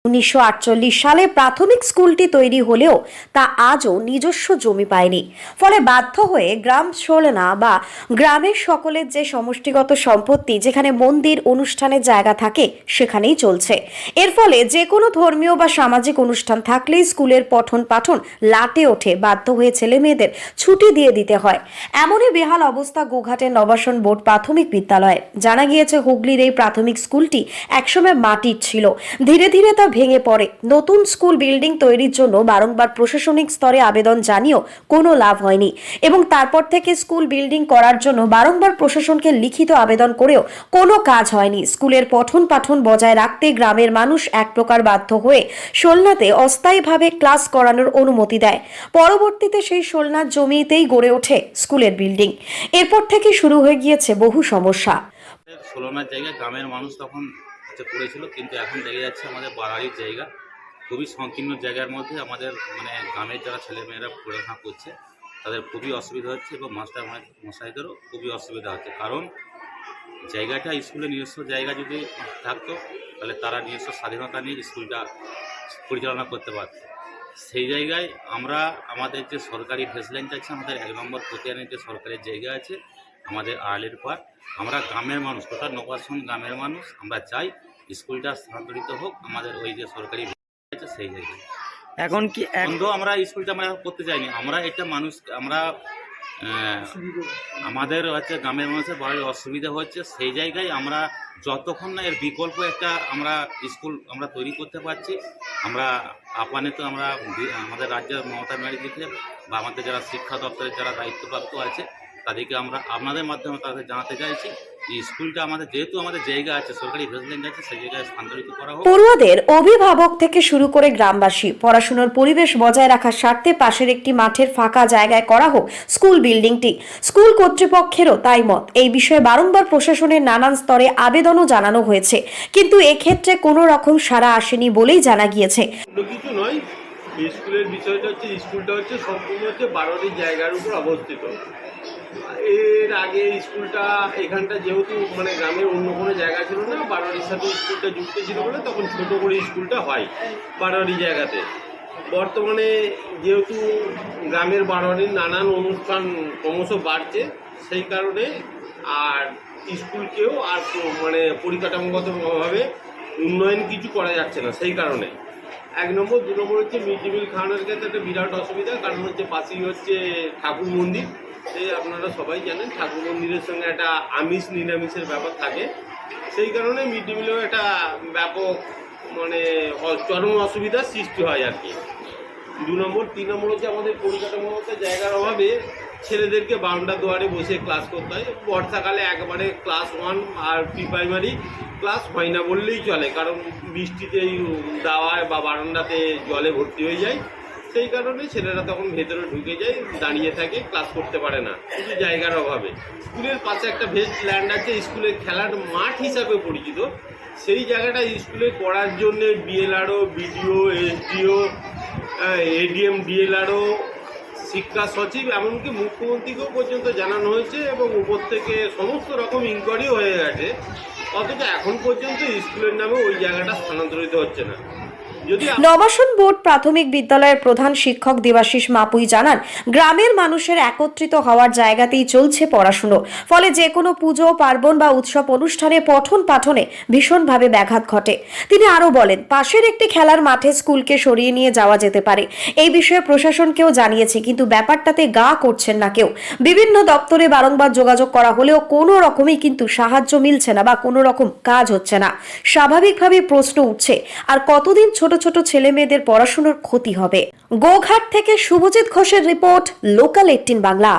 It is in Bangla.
1948 সালে প্রাথমিক স্কুলটি তৈরি হলেও তা আজও নিজস্ব জমি পায়নি। ফলে বাধ্য হয়ে গ্রাম সোলনা বা গ্রামের সকলের যে সমষ্টিগত সম্পত্তি, যেখানে মন্দির অনুষ্ঠানের জায়গা থাকে, সেখানেই চলছে। এর ফলে যে কোনো ধর্মীয় বা সামাজিক অনুষ্ঠান থাকলেই স্কুলের পঠন পাঠন লাটে ওঠে। বাধ্য হয়ে ছেলে মেয়েদের ছুটি দিয়ে দিতে হয়। এমনই বেহাল অবস্থা গোঘাটের নবাসন বোর্ড প্রাথমিক বিদ্যালয়ে। জানা গিয়েছে, হুগলির এই প্রাথমিক স্কুলটি একসময় মাটির ছিল, ধীরে ধীরে তা ভেঙে পড়ে। নতুন স্কুল বিল্ডিং তৈরির জন্য বারংবার প্রশাসনিক স্তরে আবেদন জানিয়েও কোনো লাভ হয়নি, এবং তারপর থেকে স্কুল বিল্ডিং করার জন্য বারংবার প্রশাসনকে লিখিত আবেদন করেও কোনো কাজ হয়নি। স্কুলের পঠন পাঠন বজায় রাখতে গ্রামের মানুষ এক প্রকার বাধ্য হয়ে সোলনাতে অস্থায়ীভাবে ক্লাস করানোর অনুমতি দেয়। পরবর্তীতে সেই সোলনার জমিতেই গড়ে ওঠে স্কুলের বিল্ডিং। এরপর থেকে শুরু হয়ে গিয়েছে বহু সমস্যা। সোলনার জায়গায় গ্রামের মানুষ তখন করেছিল, কিন্তু এখন দেখা যাচ্ছে আমাদের বাড়ারির জায়গা, খুবই সংকীর্ণ জায়গার মধ্যে আমাদের গ্রামের যারা ছেলেমেয়েরা পড়াশোনা করছে তাদের খুবই অসুবিধা হচ্ছে, এবং মাস্টার মশাইদেরও খুবই অসুবিধা হচ্ছে। কারণ জায়গাটা স্কুলের নিজস্ব জায়গা যদি থাকতো তাহলে তারা নিজস্ব স্বাধীনতা নিয়ে স্কুলটা পরিচালনা করতে পারত। সেই জায়গায় আমরা আমাদের যে সরকারি ফেসিলিটি আছে, আমাদের 1 নম্বর খতিয়ানের যে সরকারি জায়গা আছে আমাদের আড়ালের পার, আমরা গ্রামের মানুষ, টোটাল নবাসন গ্রামের মানুষ, আমরা চাই স্কুলটা স্থানান্তরিত হোক আমাদের ওই যে সরকারি আছে সেই জায়গায়। এখন কি আমরা স্কুলটা আমরা করতে চাইনি, আমরা এটা মানুষ, আমরা আমাদের হচ্ছে গ্রামের মানুষের বড় অসুবিধা হচ্ছে। সেই জায়গায় আমরা যতক্ষণ না এর বিকল্প একটা আমরা স্কুল আমরা তৈরি করতে পারছি, আমরা আপাতত আমরা আমাদের রাজ্যের মমতা ব্যানার্জিকে বা আমাদের যারা শিক্ষা দপ্তরের যারা দায়িত্বপ্রাপ্ত আছে তাদেরকে আমরা আপনাদের মাধ্যমে তাদের জানাতে চাইছি যে স্কুলটা আমাদের যেহেতু আমাদের জায়গা আছে, সরকারি ফেসিলিটি আছে, সেই জায়গায় স্থানান্তরিত করা হোক। পড়ুয়াদের অভিভাবক থেকে শুরু করে গ্রামবাসী পড়াশোনার পরিবেশ বজায় রাখার স্বার্থে পাশের একটি মাঠের ফাঁকা জায়গায় করা হোক স্কুল বিল্ডিংটি। স্কুল কর্তৃপক্ষেরও তাই মত। এই বিষয়ে বারংবার প্রশাসনের নানান স্তরে আবেদনও জানানো হয়েছে, কিন্তু এক্ষেত্রে কোনো রকম সাড়া আসেনি বলেই জানা গিয়েছে। কিছু নয়, স্কুলের বিষয়টা হচ্ছে স্কুলটা হচ্ছে সম্পূর্ণ হচ্ছে বারোটির জায়গার উপর অবস্থিত। এর আগে স্কুলটা এখানটা যেহেতু গ্রামের অন্য কোনো জায়গা ছিল না, বারোয়ারির সাথে স্কুলটা যুক্ত ছিল বলে তখন ছোটো করে স্কুলটা হয় বারোয়ারি জায়গাতে। বর্তমানে যেহেতু গ্রামের বারোয়ারির নানান অনুষ্ঠান ক্রমশ বাড়ছে, সেই কারণে আর স্কুলকেও আর পরিকাঠামোগতভাবে উন্নয়ন কিছু করা যাচ্ছে না। সেই কারণে 1 নম্বর, 2 নম্বর হচ্ছে মিড ডে মিল খাওয়ানোর ক্ষেত্রে একটা বিরাট অসুবিধা। কারণ হচ্ছে পাশেই হচ্ছে ঠাকুর মন্দির। এই আপনারা সবাই জানেন ঠাকুর মন্দিরের সঙ্গে একটা আমিষ নিরামিষের ব্যাপার থাকে। সেই কারণে মিড ডে মিলেও একটা ব্যাপক চরম অসুবিধার সৃষ্টি হয় আর কি। 2 নম্বর, 3 নম্বর হচ্ছে আমাদের পরিকাঠামোগত জায়গার অভাবে ছেলেদেরকে বারান্দা দুয়ারে বসে ক্লাস করতে হয়। বর্ষাকালে একবারে ক্লাস 1 আর প্রি প্রাইমারি ক্লাস হয় না বললেই চলে, কারণ বৃষ্টিতেই দাওয়ায় বা বারান্দাতে জলে ভর্তি হয়ে যায়। সেই কারণে ছেলেরা তখন ভেতরে ঢুকে যায়, দাঁড়িয়ে থাকে, ক্লাস করতে পারে না শুধু জায়গার অভাবে। স্কুলের পাশে একটা ভেস্ট ল্যান্ড আছে, স্কুলের খেলার মাঠ হিসাবে পরিচিত। সেই জায়গাটা স্কুলে করার জন্যে BLRO, BDO, SDO, ADM, DLRO, শিক্ষা সচিব, এমনকি মুখ্যমন্ত্রীকেও পর্যন্ত জানানো হয়েছে, এবং উপর থেকে সমস্ত রকম ইনকোয়ারিও হয়ে গেছে। অথচ এখন পর্যন্ত স্কুলের নামে ওই জায়গাটা স্থানান্তরিত হচ্ছে না। নবাসন বোর্ড প্রাথমিক বিদ্যালয়ের প্রধান শিক্ষক দেবাশিস মাপুই জানান, গ্রামের মানুষের একত্রিত হওয়ার জায়গাতেই চলছে পড়াশুনো। ফলে যে কোনো পুজো পার্বণ বা উৎসব অনুষ্ঠানে পঠন পাঠনে ভীষণভাবে ব্যাঘাত ঘটে। তিনি আরও বলেন, পাশের একটি খেলার মাঠে স্কুলকে সরিয়ে নিয়ে যাওয়া যেতে পারে। এই বিষয়ে প্রশাসনকেও জানিয়েছে, কিন্তু ব্যাপারটাতে গা করছেন না কেউ। বিভিন্ন দপ্তরে বারংবার যোগাযোগ করা হলেও কোনো রকমই কিন্তু সাহায্য মিলছে না বা কোনো রকম কাজ হচ্ছে না। স্বাভাবিকভাবে প্রশ্ন উঠছে, আর কতদিন ছোট ছোট ছেলে মেয়েদের পড়াশোনার ক্ষতি হবে। গোঘাট থেকে শুভজিৎ ঘোষের রিপোর্ট, লোকাল 18 বাংলা।